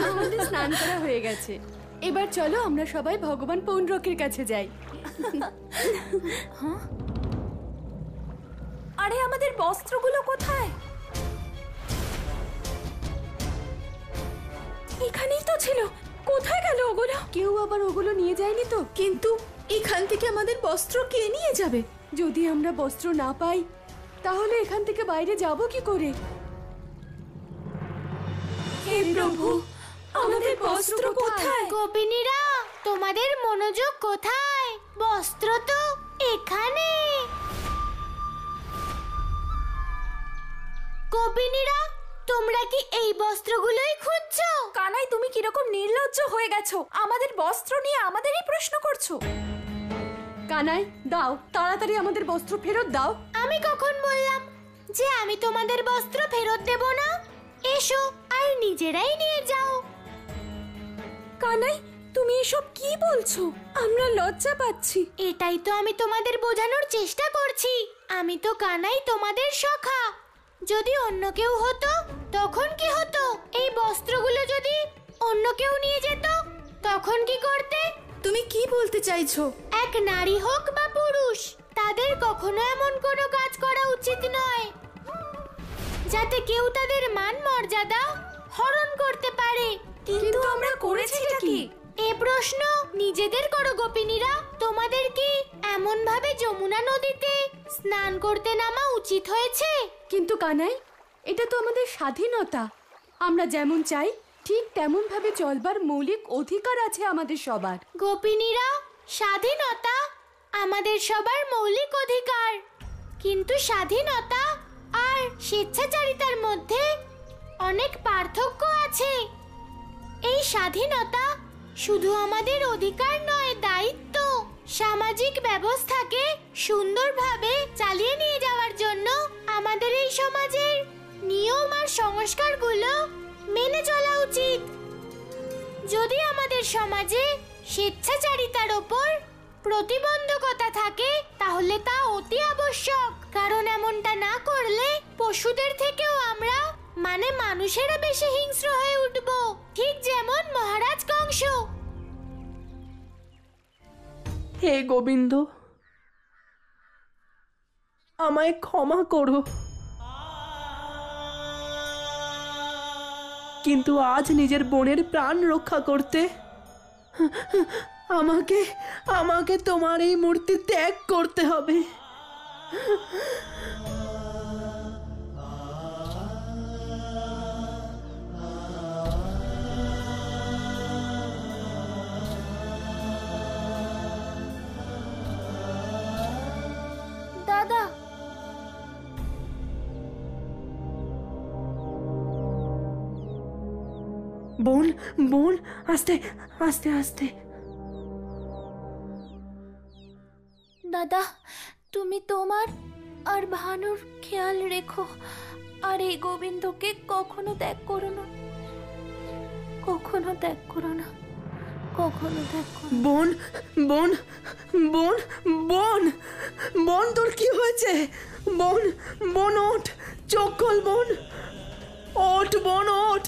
আমাদের স্নান করা হয়ে গেছে, এবার চলো আমরা সবাই ভগবান পৌণ্ড্রকের কাছে যাই। আরে আমাদের বস্ত্রগুলো কোথায়? এখানেই তো ছিল, কোথায় গেল ওগুলো? কেউ আবার ওগুলো নিয়ে যায়নি তো? কিন্তু এখান থেকে আমাদের বস্ত্র কে নিয়ে যাবে? যদি আমরা বস্ত্র না পাই তাহলে এখান থেকে বাইরে যাব কি করে? হে প্রভু, আমাদের বস্ত্র কোথায়? গোপিনীরা, তোমাদের মনোযোগ কোথায়? বস্ত্র তো এখানে। গোপিনীরা, তোমরা কি এই বস্ত্রগুলোই খুঁজছো? কানাই, তুমি কিরকম নির্লজ্জ হয়ে গেছো? আমাদের বস্ত্র নিয়ে আমাদেরই প্রশ্ন করছো। কানাই, দাও তাড়াতাড়ি আমাদের বস্ত্র ফেরত দাও। আমি কখন বললাম যে আমি তোমাদের বস্ত্র ফেরত দেব না? এসো আর নিজেরাই নিয়ে যাও। কানাই, তুমি এসব কি বলছো? আমরা লজ্জা পাচ্ছি। এটাই তো আমি তোমাদের বোঝানোর চেষ্টা করছি। আমি তো কানাই, তোমাদের সখা। যদি অন্য কেউ হতো তখন কি হতো? এই বস্ত্রগুলো যদি অন্য কেউ নিয়ে যেত তখন কি করতে? তুমি কি বলতে চাইছো? এক নারী হোক বা পুরুষ, তাদের কখনো এমন কোনো কাজ করা উচিত নয় যাতে কেউ তাদের মান মর্যাদা হরণ করতে পারে। কিন্তু আমরা করেছিটা কি? এ প্রশ্ন নিজেদের করো গোপিনীরা। তোমাদের কি এমন ভাবে যমুনা নদীতে স্নান করতে নামা উচিত হয়েছে? কিন্তু কানাই, এটা তো আমাদের স্বাধীনতা। আমরা যেমন চাই ঠিক তেমন ভাবে চলবার মৌলিক অধিকার আছে আমাদের সবার। গোপিনীরা, স্বাধীনতা আমাদের সবার মৌলিক অধিকার, কিন্তু স্বাধীনতা আর স্বেচ্ছাচারিতার মধ্যে অনেক পার্থক্য আছে। এই স্বাধীনতা শুধু আমাদের অধিকার নয়, দায়িত্ব। সামাজিক ব্যবস্থাকে সুন্দরভাবে চালিয়ে নিয়ে যাওয়ার জন্য আমাদের এই সমাজের নিয়ম আর সংস্কারগুলো মেনে চলা উচিত। যদি আমাদের সমাজে স্বেচ্ছাচারিতার ওপর প্রতিবন্ধকতা থাকে তাহলে তা অতি আবশ্যক, কারণ এমনটা না করলে পশুদের থেকেও আমরা মানে মানুষেরা বেশি হিংস্র হয়ে উঠব, ঠিক যেমন মহারাজ কংস। হে গোবিন্দ, আমায় ক্ষমা করো, কিন্তু আজ নিজের বোনের প্রাণ রক্ষা করতে আমাকে তোমার এই মূর্তি ত্যাগ করতে হবে। দাদা, বোন বোন, আস্তে আস্তে আস্তে। দাদা, তুমি তোমার আর ভানুর খেয়াল রেখো, আর এই গোবিন্দকে কখনো ত্যাগ করো না, কখনো ত্যাগ করো না, কখনো ত্যাগ করো। বোন বোন বোন বোন বোন, তোর কি হয়েছে? বোন বোন, ওঠ, চোখ খোল বোন, ওঠ বোন, ওঠ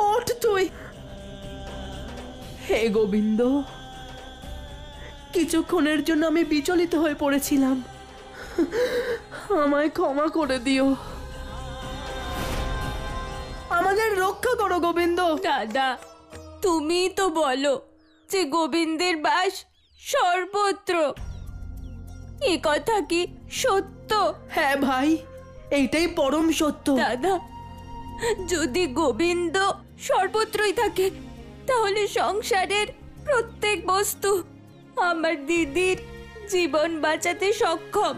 ওঠ তুই। হে গোবিন্দ, কিছুক্ষণের জন্য আমি বিচলিত হয়ে পড়েছিলাম, আমায় ক্ষমা করে দিও, আমাদের রক্ষা করো গোবিন্দ। দাদা, তুমি তো বলো যে গোবিন্দের বাস সর্বত্র, এ কথা কি সত্য? হ্যাঁ ভাই, এইটাই পরম সত্য। দাদা, যদি গোবিন্দ সর্বত্রই থাকে তাহলে সংসারের প্রত্যেক বস্তু আমার দিদির জীবন বাঁচাতে সক্ষম,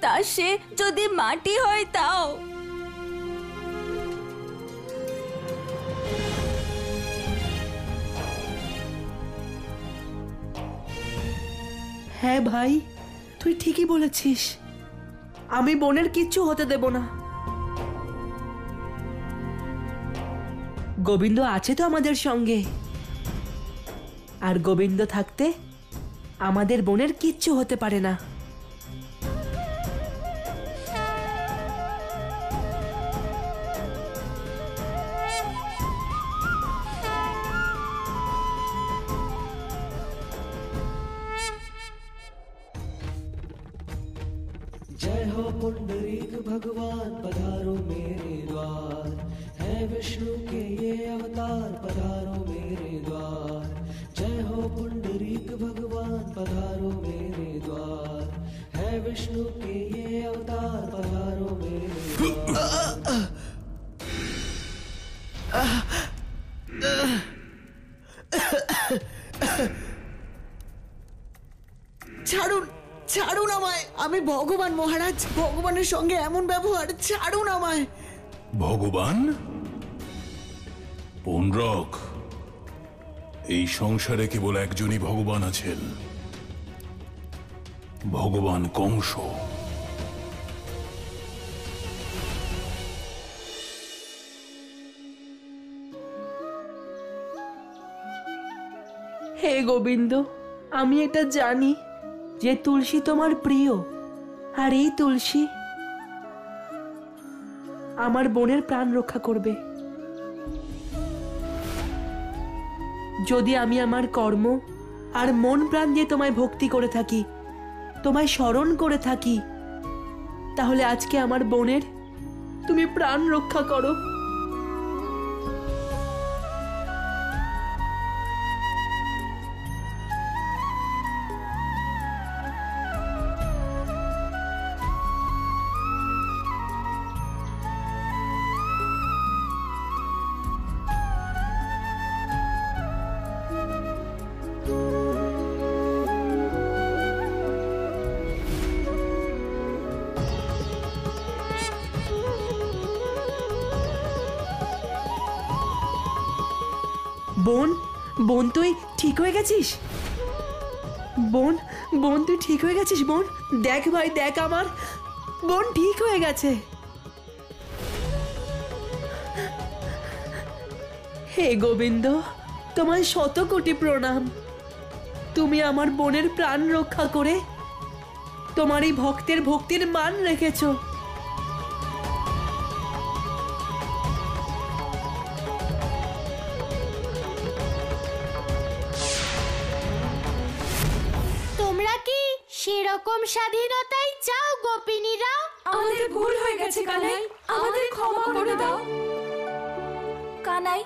তা সে যদি মাটি হয় তাও। হ্যাঁ ভাই, তুই ঠিকই বলেছিস, আমি বোনের কিচ্ছু হতে দেব না। গোবিন্দ আছে তো আমাদের সঙ্গে, আর গোবিন্দ থাকতে আমাদের বোনের কিচ্ছু হতে পারে না। पुंडरीक भगवान पधारो मेरे द्वार, है विष्णु के ये अवतार पधारो मेरे द्वार। जय हो पुंडरीक भगवान पधारो मेरे द्वार, है विष्णु के ये अवतार पधारो मेरे द्वार। ছাড়ুন, ছাড়ুন আমায়, আমি ভগবান মহারাজ, ভগবানের সঙ্গে এমন ব্যবহার, ছাড়ুন আমায়। ভগবান? পুণ্ডরক, এই সংসারে কেবল একজনই ভগবান আছেন, ভগবান কংস। হে গোবিন্দ, আমি এটা জানি যে তুলসী তোমার প্রিয়, আর এই তুলসী আমার বোনের প্রাণ রক্ষা করবে। যদি আমি আমার কর্ম আর মন প্রাণ দিয়ে তোমায় ভক্তি করে থাকি, তোমায় স্মরণ করে থাকি, তাহলে আজকে আমার বোনের তুমি প্রাণ রক্ষা করো। বোন, বোন তুই ঠিক হয়ে গেছিস? বোন, বোন তুই ঠিক হয়ে গেছিস? বোন দেখ, ভাই দেখ, আমার বোন ঠিক হয়ে গেছে। হে গোবিন্দ, তোমায় শত কোটি প্রণাম। তুমি আমার বোনের প্রাণ রক্ষা করে তোমার এই ভক্তের ভক্তির মান রেখেছো। সেরকম স্বাধীনতাই চাও গোপিনীরা? আমাদের ভুল হয়ে গেছে কানাই, আমাদের ক্ষমা করে দাও। কানাই,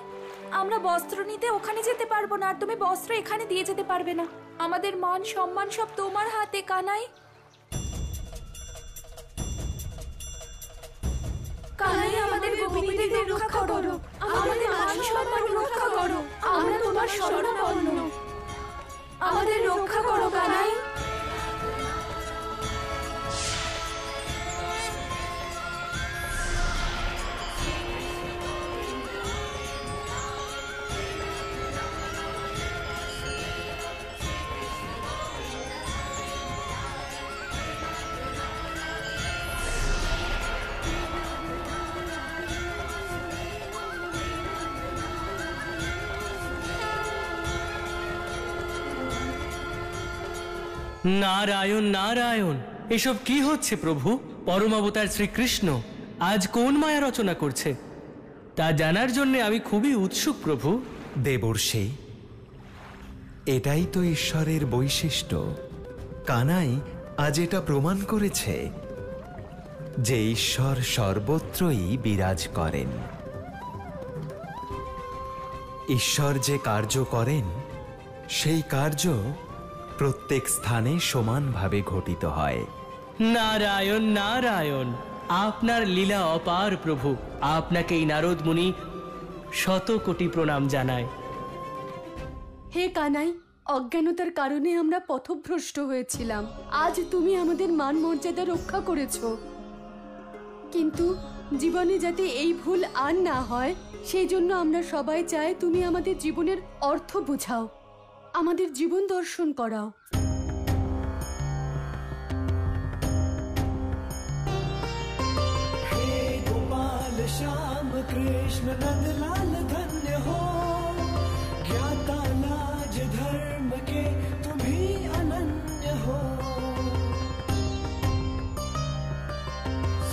আমরা বস্ত্র নিতে ওখানে যেতে পারবো না, আর তুমি বস্ত্র এখানে দিয়ে যেতে পারবে না। আমাদের মান সম্মান সব তোমার হাতে কানাই। কানাই, আমাদের গোপিনীদের রক্ষা করো, আমাদের মান সম্মান রক্ষা করো, আমরা তোমার শরণাপন্ন, আমাদের রক্ষা করো কানাই। নারায়ণ নারায়ণ, এসব কি হচ্ছে প্রভু? পরম অবতার শ্রীকৃষ্ণ আজ কোন মায়া রচনা করছে তা জানার জন্য আমি খুবই উৎসুক প্রভু। দেবর্ষি, এটাই তো ঈশ্বরের বৈশিষ্ট্য। কানাই আজ এটা প্রমাণ করেছে যে ঈশ্বর সর্বত্রই বিরাজ করেন। ঈশ্বর যে কার্য করেন সেই কার্য প্রত্যেক স্থানে সমানভাবে ঘটিত হয়। নারায়ণ নারায়ণ, আপনার লীলা অপার প্রভু। আপনাকে এই নারদ মুনি শত কোটি প্রণাম জানায়। হে কানাই, অজ্ঞানতার কারণে আমরা পথভ্রষ্ট হয়েছিলাম। আজ তুমি আমাদের মান মর্যাদা রক্ষা করেছো, কিন্তু জীবনে যাতে এই ভুল আর না হয় সেই জন্য আমরা সবাই চাই তুমি আমাদের জীবনের অর্থ বোঝাও, আমাদের জীবন দর্শন করাও। हे गोपाल श्याम कृष्ण नंद लाल धन्य हो, ज्ञाता लाज धर्म के तुम्ही अनन्य हो।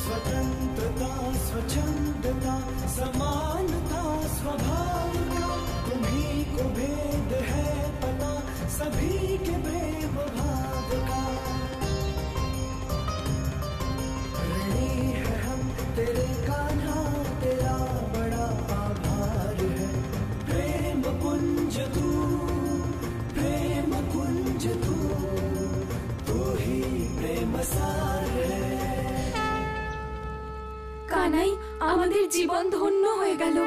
स्वतंत्रता स्वच्छंदता समानता स्वभाव का तुम्ही को भेद है पता, सभी के प्रेम भाव का। ऋण জীবন ধন্য হয়ে গেল।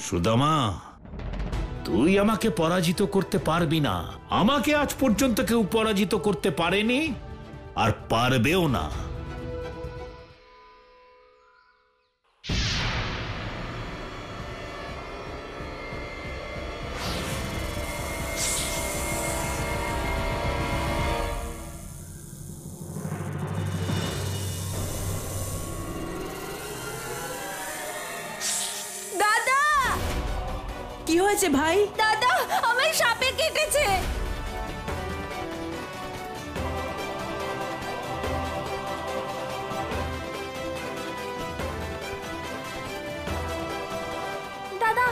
সুদামা, তুই আমাকে পরাজিত করতে পারবি না। আমাকে আজ পর্যন্ত কেউ পরাজিত করতে পারেনি, আর পারবেও না। দাদা, কি হয়েছে ভাই? দাদা, আমায় সাপে কেটেছে। দাদা,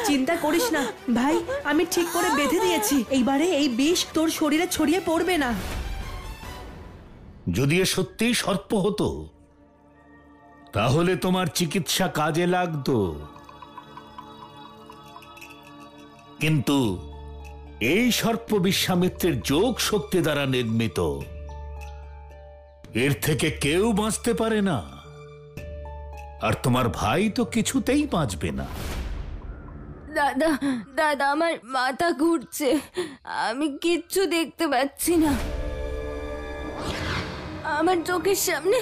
চিন্তা করিস না ভাই, আমি ঠিক করে বেঁধে দিয়েছি। এইবারে এই বিষ তোর শরীরে ছড়িয়ে পড়বে না। যদি এ সত্যিই সর্প হতো তাহলে তোমার চিকিৎসা কাজে লাগতো, কিন্তু এই সর্প বিশ্বামিত্রের যোগ শক্তি দ্বারা নির্মিত। এর থেকে কেউ বাঁচতে পারে না, আর তোমার ভাই তো কিছুতেই বাঁচবে না। দাদা, দাদা, আমার মাথা ঘুরছে, আমি কিচ্ছু দেখতে পাচ্ছি না। আমার চোখের সামনে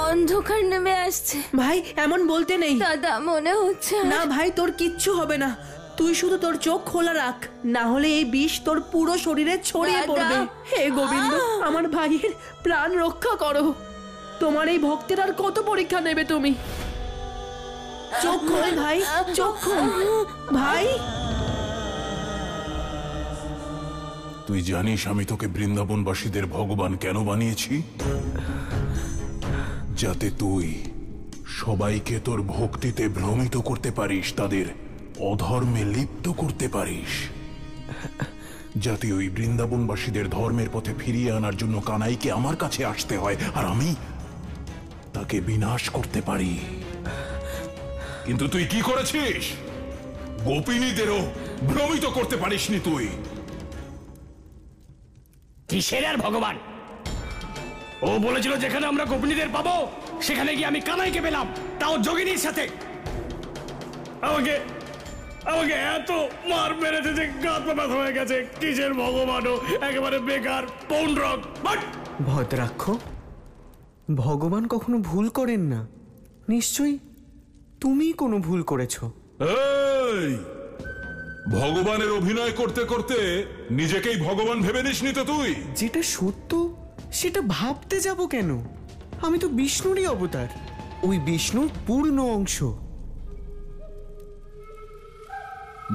অন্ধকার নেমে আসছে। ভাই এমন বলতে নেই। দাদা, মনে হচ্ছে না ভাই, তোর কিচ্ছু হবে না। তুই শুধু তোর চোখ খোলা রাখ, না হলে এই বিষ তোর পুরো শরীরে ছড়িয়ে দাদা। পড়বে। হে গোবিন্দ, আমার ভাইয়ের প্রাণ রক্ষা করো। তোমার এই ভক্তের আর কত পরীক্ষা নেবে তুমি? চোখ খোল ভাই, চোখ খোল ভাই। তুই জানিস আমি তোকে বৃন্দাবনবাসীদের ভগবান কেন বানিয়েছি? যাতে তুই সবাইকে তোর ভক্তিতে ভ্রমিত করতে পারিস, তাদের অধর্মে লিপ্ত করতে পারিস, যাতে ওই বৃন্দাবনবাসীদের ধর্মের পথে ফিরিয়ে আনার জন্য কানাইকে আমার কাছে আসতে হয়, আর আমি তাকে বিনাশ করতে পারি। কিন্তু তুই কি করেছিস? গোপিনীদেরও ভ্রমিত করতে পারিসনি তুই। কিসের আর ভগবান? ও বলেছিল যেখানে আমরা গোপিনীদের পাবো সেখানে গিয়ে আমি কানাইকে পেলাম, তাও যোগিনীর সাথে। আমাকে আমাকে এত মার মেরেছে যে গা ব্যথা হয়ে গেছে। কিসের ভগবানও, একেবারে বেকার পৌন্ড্রক। ভদ্রাক্ষ, ভগবান কখনো ভুল করেন না। নিশ্চয়ই তুমি কোনো ভুল করেছো। এই, ভগবানের অভিনয় করতে করতে নিজেকেই ভগবান ভেবে নিসনি তো তুই? যেটা সত্য সেটা ভাবতে যাব কেন? আমি তো বিষ্ণুরই অবতার, ওই বিষ্ণুর পূর্ণ অংশ।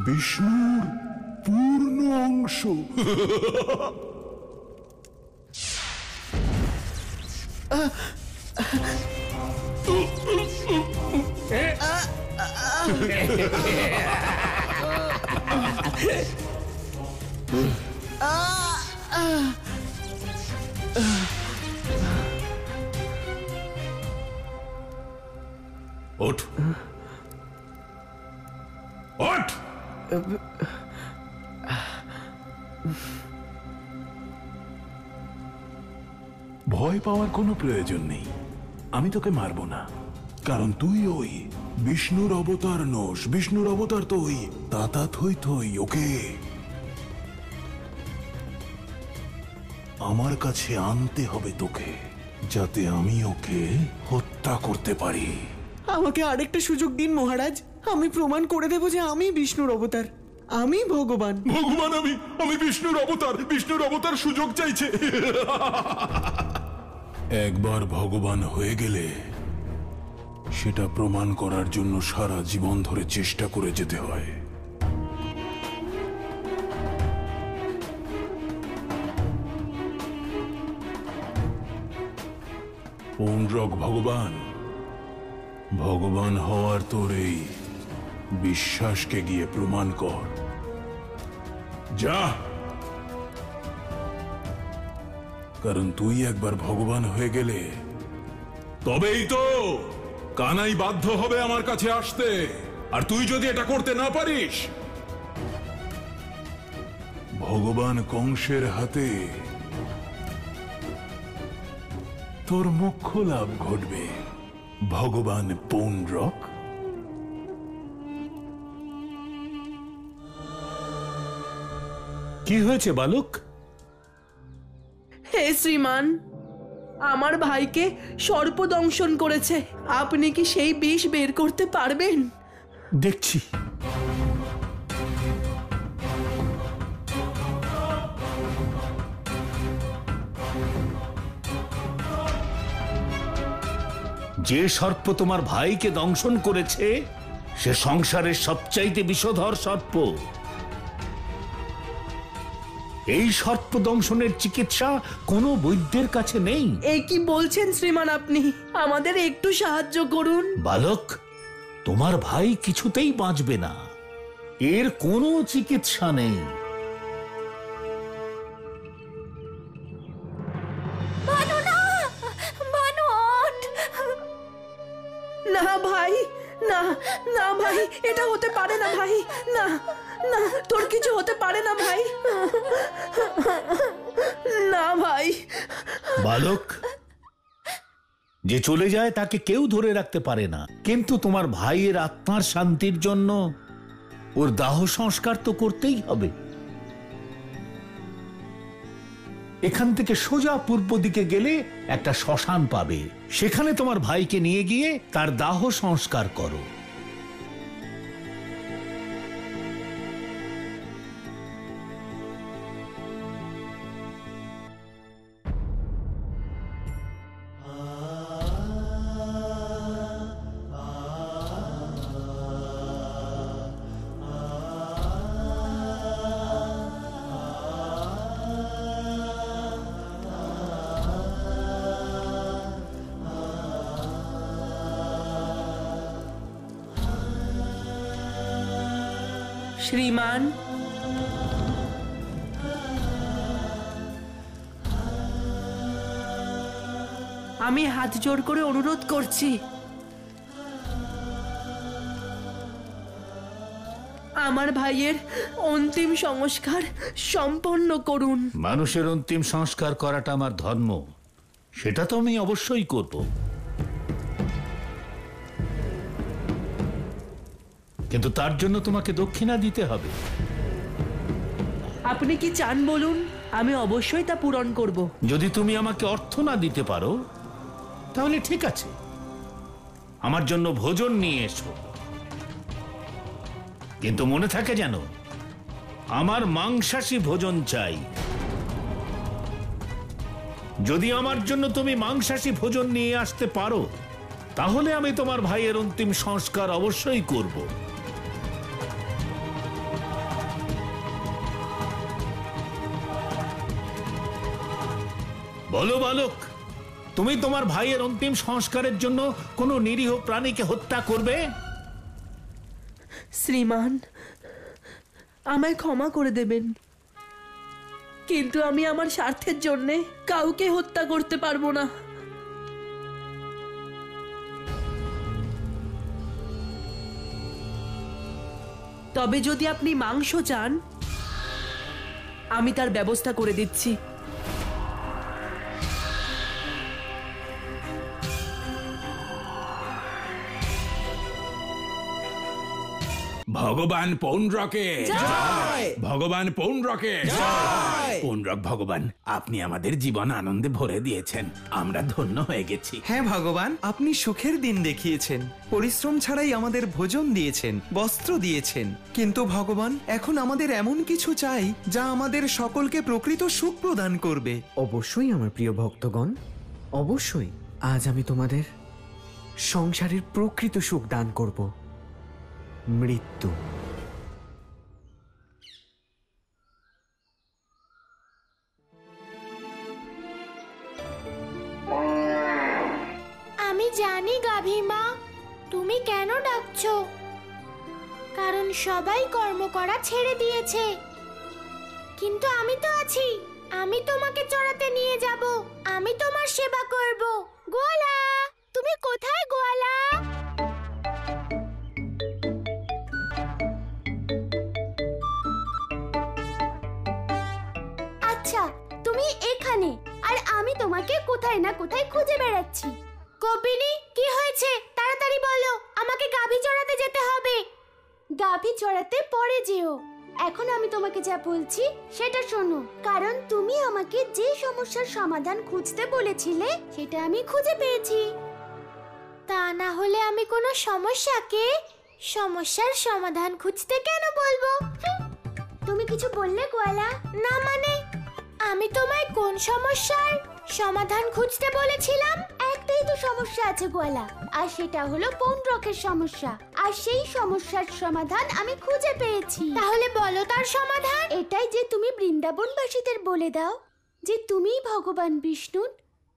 বিষ্ণুর পূর্ণ অংশ? ওঠ, ওঠ। ভয় পাওয়ার কোনো প্রয়োজন নেই। আমি তোকে মারবো না, কারণ তুই ওই বিষ্ণুর অবতার নোস। বিষ্ণুর অবতার তো ওই তাতা থই থই। ওকে আমার কাছে আনতে হবে তোকে, যাতে আমি ওকে হত্যা করতে পারি। আমাকে আরেকটা সুযোগ দিন মহারাজ, আমি প্রমাণ করে দেব যে আমি বিষ্ণুর অবতার, আমি ভগবান। ভগবান? আমি বিষ্ণুর অবতার? বিষ্ণুর অবতার সুযোগ চাইছে। একবার ভগবান হয়ে গেলে সেটা প্রমাণ করার জন্য সারা জীবন ধরে চেষ্টা করে যেতে হয়। পৌন্ড্রক ভগবান, ভগবান হওয়ার তোর এই বিশ্বাসকে গিয়ে প্রমাণ কর। যা, কারণ তুই একবার ভগবান হয়ে গেলে তবেই তো কানাই বাধ্য হবে আমার কাছে আসতে। আর তুই যদি এটা করতে না পারিস, ভগবান কংসের হাতে তোর মোক্ষ লাভ ঘটবে। ভগবান পৌণ্ড্রক। কি হয়েছে বালক? হে শ্রীমান, আমার ভাইকে সর্পদংশন করেছে। আপনি কি সেই বিষ বের করতে পারবেন? দেখছি। যে সর্প তোমার ভাইকে দংশন করেছে সে সংসারের সবচাইতে বিষধর সর্প। এই সর্প দংশনের চিকিৎসা কোনো বৈদ্যের কাছে নেই। এই কি বলছেন শ্রীমান আপনি? আমাদের একটু সাহায্য করুন। বালক, তোমার ভাই কিছুতেই বাঁচবে না, এর কোনো চিকিৎসা নেই। না ভাই, না না ভাই, এটা হতে পারে না ভাই। না না, তোর কিছু হতে পারে না ভাই। না ভাই। বালক, যে চলে যায় তাকে কেউ ধরে রাখতে পারে না, কিন্তু তোমার ভাইয়ের আত্মার শান্তির জন্য ওর দাহ সংস্কার তো করতেই হবে। এখান থেকে সোজা পূর্ব দিকে গেলে একটা শ্মশান পাবে, সেখানে তোমার ভাইকে নিয়ে গিয়ে তার দাহ সংস্কার করো। শ্রীমান, আমি হাত জোড় করে অনুরোধ করছি, আমার ভাইয়ের অন্তিম সংস্কার সম্পন্ন করুন। মানুষের অন্তিম সংস্কার করাটা আমার ধর্ম, সেটা তো আমি অবশ্যই করব, কিন্তু তার জন্য তোমাকে দক্ষিণা দিতে হবে। আপনি কি চান বলুন, আমি অবশ্যই তা পূরণ করব। যদি তুমি আমাকে অর্থ না দিতে পারো তাহলে ঠিক আছে, আমার জন্য ভোজন নিয়ে এসো, কিন্তু মনে থাকে যেন আমার মাংসাশী ভোজন চাই। যদি আমার জন্য তুমি মাংসাশী ভোজন নিয়ে আসতে পারো তাহলে আমি তোমার ভাইয়ের অন্তিম সংস্কার অবশ্যই করব। বলো বালক, তুমি তোমার ভাইয়ের অন্তিম সংস্কারের জন্য কোনো নিরীহ প্রাণীকে হত্যা করবে? শ্রীমান, আমায় ক্ষমা করে দেবেন, কিন্তু আমি আমার স্বার্থের জন্য কাউকে হত্যা করতে পারবো না। তবে যদি আপনি মাংস চান, আমি তার ব্যবস্থা করে দিচ্ছি। ভগবান পৌণ্ড্রকে জয়! ভগবান পৌণ্ড্রকে জয়! পৌণ্ড্রক ভগবান, আপনি আমাদের জীবন আনন্দে ভরে দিয়েছেন, আমরা ধন্য হয়ে গেছি। হ্যাঁ ভগবান, আপনি সুখের দিন দেখিয়েছেন, পরিশ্রম ছাড়াই আমাদের ভোজন দিয়েছেন, বস্ত্র দিয়েছেন। কিন্তু ভগবান, এখন আমাদের এমন কিছু চাই যা আমাদের সকলকে প্রকৃত সুখ প্রদান করবে। অবশ্যই আমার প্রিয় ভক্তগণ, অবশ্যই আজ আমি তোমাদের সংসারের প্রকৃত সুখ দান করব, মৃত্যু। আমি জানি গাভীমা, তুমি কেন ডাকছো, কারণ সবাই কর্ম করা ছেড়ে দিয়েছে, কিন্তু আমি তো আছি, আমি তোমাকে চড়াতে নিয়ে যাব, আমি তোমার সেবা করব। গোয়ালা, তুমি কোথায় গোয়ালা? আচ্ছা তুমি এখানে, আর আমি তোমাকে কোথায় না কোথায় খুঁজে বেড়াচ্ছি। গোপিনী, কি হয়েছে? তাড়াতাড়ি বলো, আমাকে গাভী চড়াতে যেতে হবে। গাভী চড়াতে পরে যেও, এখন আমি তোমাকে যা বলছি সেটা শোনো। কারণ তুমি আমাকে যে সমস্যার সমাধান খুঁজতে বলেছিলে সেটা আমি খুঁজে পেয়েছি। তা না হলে আমি কোনো সমস্যার সমাধান খুঁজতে কেন বলবো? তুমি কিছু বললে গোয়ালা? না মানে আমি তোমায় কোন সমস্যার সমাধান খুঁজতে বলেছিলাম? একটাই তো সমস্যা আছে গোয়ালা, আর সেটা হলো পৌণ্ড্রকের সমস্যা। আর সেই সমস্যার সমাধান আমি খুঁজে পেয়েছি। তাহলে বলো তার সমাধান। এটাই যে তুমি বৃন্দাবনবাসীদের বলে দাও যে তুমিই ভগবান বিষ্ণুর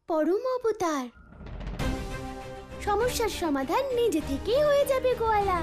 পরম অবতার। সমস্যার সমাধান নিজে থেকেই হয়ে যাবে গোয়ালা।